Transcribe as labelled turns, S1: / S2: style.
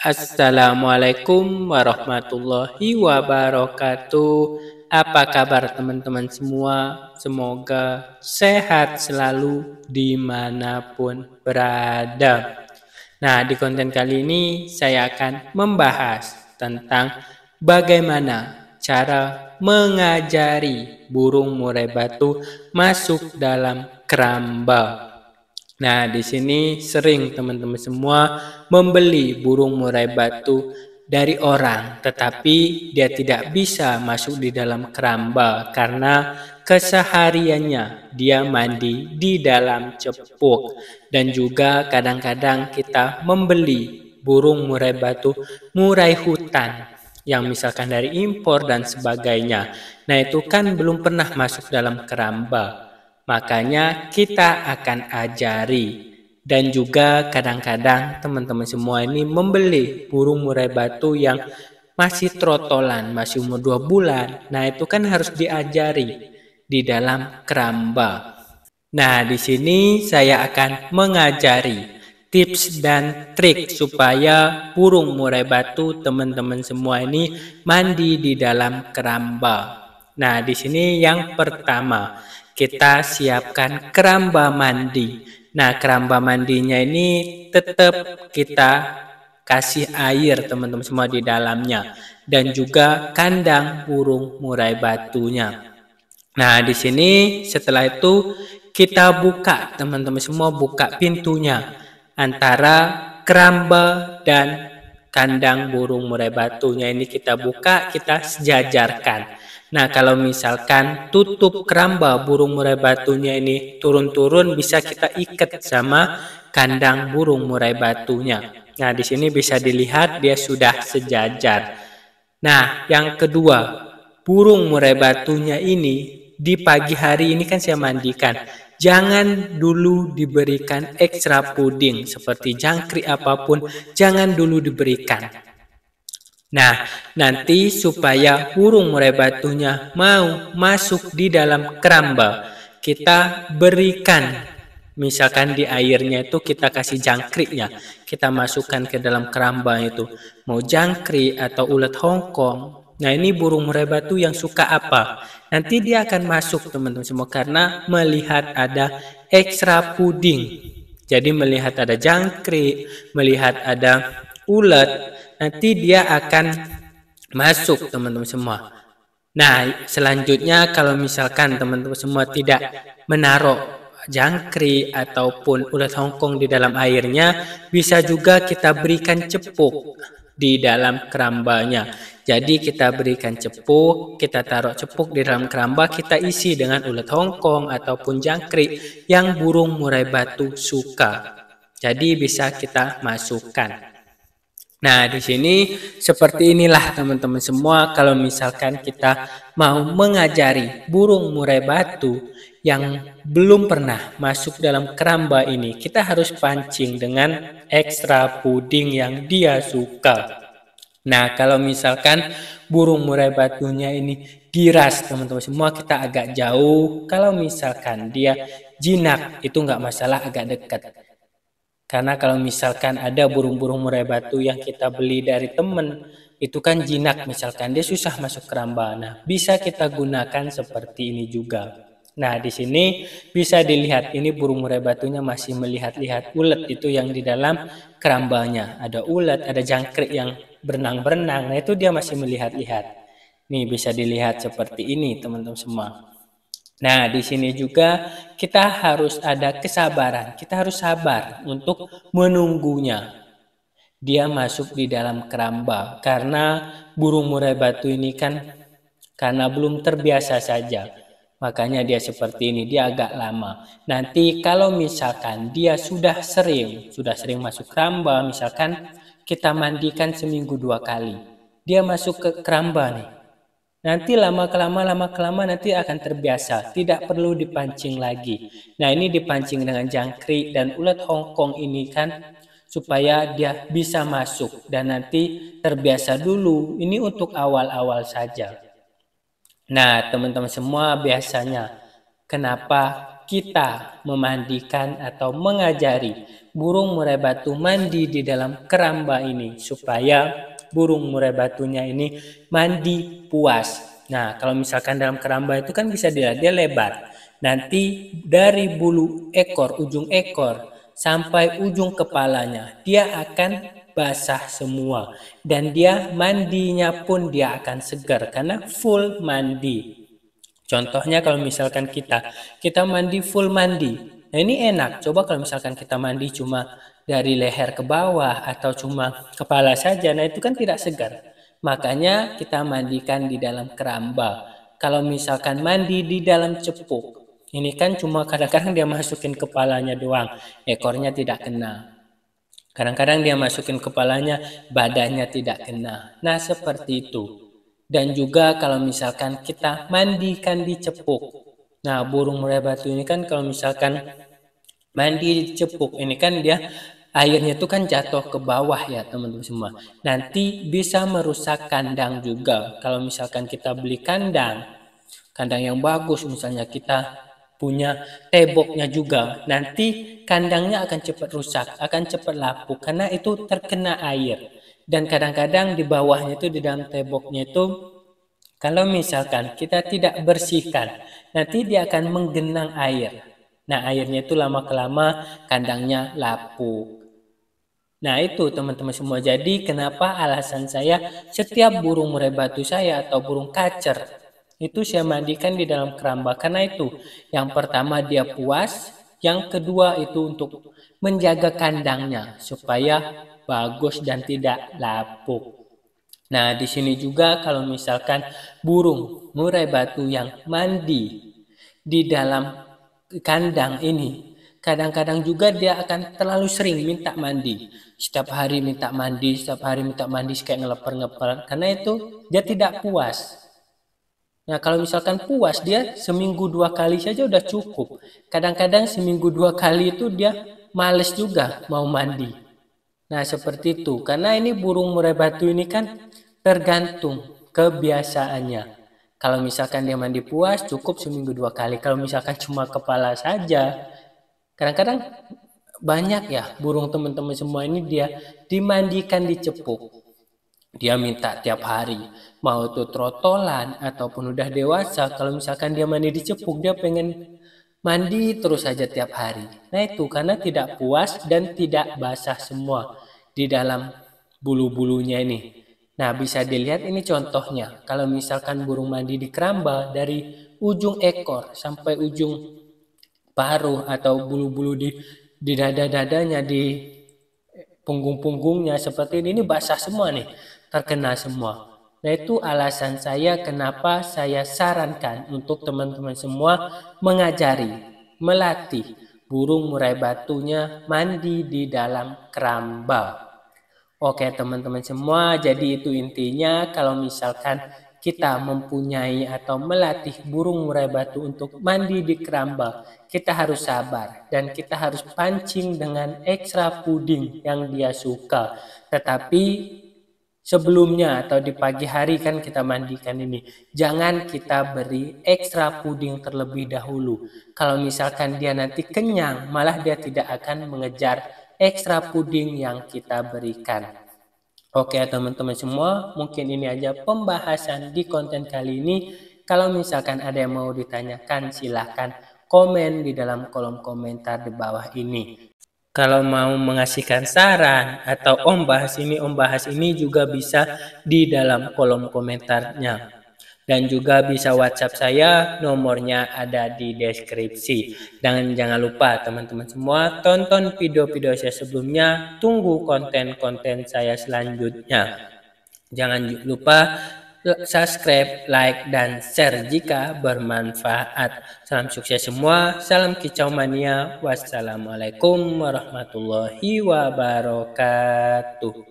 S1: Assalamualaikum warahmatullahi wabarakatuh. Apa kabar teman-teman semua? Semoga sehat selalu dimanapun berada. Nah, di konten kali ini saya akan membahas tentang bagaimana cara mengajari burung murai batu masuk dalam keramba. Nah, di sini sering teman-teman semua membeli burung murai batu dari orang, tetapi dia tidak bisa masuk di dalam keramba karena kesehariannya dia mandi di dalam cepuk. Dan juga kadang-kadang kita membeli burung murai batu murai hutan yang misalkan dari impor dan sebagainya. Nah, itu kan belum pernah masuk dalam keramba. Makanya kita akan ajari. Dan juga kadang-kadang teman-teman semua ini membeli burung murai batu yang masih trotolan, masih umur 2 bulan. Nah, itu kan harus diajari di dalam keramba. Nah, di sini saya akan mengajari tips dan trik supaya burung murai batu teman-teman semua ini mandi di dalam keramba. Nah, di sini yang pertama, kita siapkan keramba mandi. Nah, keramba mandinya ini tetap kita kasih air teman-teman semua di dalamnya dan juga kandang burung murai batunya. Nah, di sini setelah itu kita buka teman-teman semua, buka pintunya antara keramba dan kandang burung murai batunya ini kita buka, kita sejajarkan. Nah, kalau misalkan tutup keramba burung murai batunya ini turun-turun, bisa kita ikat sama kandang burung murai batunya. Nah, di sini bisa dilihat dia sudah sejajar. Nah, yang kedua, burung murai batunya ini di pagi hari ini kan saya mandikan. Jangan dulu diberikan ekstra puding seperti jangkrik apapun, jangan dulu diberikan. Nah, nanti supaya burung murai batunya mau masuk di dalam keramba, kita berikan, misalkan di airnya itu kita kasih jangkriknya, kita masukkan ke dalam keramba itu, mau jangkrik atau ulet Hongkong. Nah, ini burung murai batu yang suka apa? Nanti dia akan masuk teman-teman semua karena melihat ada ekstra puding. Jadi melihat ada jangkrik, melihat ada ulet, nanti dia akan masuk teman-teman semua. Nah, selanjutnya kalau misalkan teman-teman semua tidak menaruh jangkrik ataupun ulat Hongkong di dalam airnya, bisa juga kita berikan cepuk di dalam kerambanya. Jadi kita berikan cepuk, kita taruh cepuk di dalam keramba, kita isi dengan ulat Hongkong ataupun jangkrik yang burung murai batu suka. Jadi bisa kita masukkan. Nah, di sini seperti inilah teman-teman semua kalau misalkan kita mau mengajari burung murai batu yang belum pernah masuk dalam keramba ini, kita harus pancing dengan ekstra puding yang dia suka. Nah, kalau misalkan burung murai batunya ini giras teman-teman semua, kita agak jauh. Kalau misalkan dia jinak, itu nggak masalah, agak dekat. Karena kalau misalkan ada burung-burung murai batu yang kita beli dari temen, itu kan jinak misalkan, dia susah masuk keramba. Nah, bisa kita gunakan seperti ini juga. Nah, di sini bisa dilihat ini burung murai batunya masih melihat-lihat ulet itu yang di dalam kerambanya. Ada ulet, ada jangkrik yang berenang-berenang. Nah, itu dia masih melihat-lihat. Nih, bisa dilihat seperti ini teman-teman semua. Nah, di sini juga kita harus ada kesabaran. Kita harus sabar untuk menunggunya. Dia masuk di dalam keramba karena burung murai batu ini kan karena belum terbiasa saja. Makanya dia seperti ini, dia agak lama. Nanti kalau misalkan dia sudah sering masuk keramba, misalkan kita mandikan seminggu 2 kali. Dia masuk ke keramba nih. Nanti lama-kelama nanti akan terbiasa, tidak perlu dipancing lagi. Nah, ini dipancing dengan jangkrik dan ulat Hongkong ini kan supaya dia bisa masuk dan nanti terbiasa dulu. Ini untuk awal-awal saja. Nah, teman-teman semua biasanya kenapa kita memandikan atau mengajari burung murai batu mandi di dalam keramba ini supaya burung murai batunya ini mandi puas. Nah, kalau misalkan dalam keramba itu kan bisa dilihat dia lebar. Nanti dari bulu ekor, ujung ekor sampai ujung kepalanya dia akan basah semua dan dia mandinya pun dia akan segar karena full mandi. Contohnya kalau misalkan kita mandi full mandi. Nah, ini enak. Coba kalau misalkan kita mandi cuma dari leher ke bawah atau cuma kepala saja, nah itu kan tidak segar. Makanya kita mandikan di dalam keramba. Kalau misalkan mandi di dalam cepuk, ini kan cuma kadang-kadang dia masukin kepalanya doang, ekornya tidak kena. Kadang-kadang dia masukin kepalanya, badannya tidak kena. Nah, seperti itu. Dan juga kalau misalkan kita mandikan di cepuk. Nah, burung murai batu ini kan kalau misalkan mandi di cepuk, ini kan dia airnya itu kan jatuh ke bawah ya teman-teman semua. Nanti bisa merusak kandang juga. Kalau misalkan kita beli kandang yang bagus, misalnya kita punya temboknya juga, nanti kandangnya akan cepat rusak, akan cepat lapuk karena itu terkena air. Dan kadang-kadang di bawahnya itu, di dalam temboknya itu, kalau misalkan kita tidak bersihkan, nanti dia akan menggenang air. Nah, airnya itu lama-kelama kandangnya lapuk. Nah, itu teman-teman semua. Jadi kenapa alasan saya setiap burung murai batu saya atau burung kacer itu saya mandikan di dalam keramba. Karena itu, yang pertama dia puas, yang kedua itu untuk menjaga kandangnya supaya bagus dan tidak lapuk. Nah, di sini juga kalau misalkan burung murai batu yang mandi di dalam kandang ini, kadang-kadang juga dia akan terlalu sering minta mandi. Setiap hari minta mandi, kayak ngelepar-ngelepar. Karena itu dia tidak puas. Nah, kalau misalkan puas, dia seminggu 2 kali saja udah cukup. Kadang-kadang seminggu 2 kali itu dia males juga mau mandi. Nah, seperti itu. Karena ini burung murai batu ini kan tergantung kebiasaannya. Kalau misalkan dia mandi puas, cukup seminggu 2 kali. Kalau misalkan cuma kepala saja, kadang-kadang banyak ya burung teman-teman semua ini dia dimandikan di cepuk. Dia minta tiap hari, mau itu trotolan ataupun udah dewasa, kalau misalkan dia mandi di cepuk, dia pengen mandi terus saja tiap hari. Nah, itu karena tidak puas dan tidak basah semua di dalam bulu-bulunya ini. Nah, bisa dilihat ini contohnya. Kalau misalkan burung mandi di keramba, dari ujung ekor sampai ujung paruh atau bulu-bulu di dada-dadanya, di punggung-punggungnya seperti ini basah semua nih, terkena semua. Nah, itu alasan saya kenapa saya sarankan untuk teman-teman semua mengajari, melatih burung murai batunya mandi di dalam keramba. Oke teman-teman semua, jadi itu intinya kalau misalkan kita mempunyai atau melatih burung murai batu untuk mandi di keramba, kita harus sabar dan kita harus pancing dengan ekstra puding yang dia suka. Tetapi sebelumnya atau di pagi hari kan kita mandikan ini, jangan kita beri ekstra puding terlebih dahulu. Kalau misalkan dia nanti kenyang, malah dia tidak akan mengejar ekstra puding yang kita berikan. Oke teman-teman semua, mungkin ini aja pembahasan di konten kali ini. Kalau misalkan ada yang mau ditanyakan, silahkan komen di dalam kolom komentar di bawah ini. Kalau mau mengasihkan saran atau om bahas ini juga bisa di dalam kolom komentarnya. Dan juga bisa WhatsApp saya, nomornya ada di deskripsi. Dan jangan lupa teman-teman semua, tonton video-video saya sebelumnya, tunggu konten-konten saya selanjutnya. Jangan lupa subscribe, like, dan share jika bermanfaat. Salam sukses semua, salam kicau mania, wassalamualaikum warahmatullahi wabarakatuh.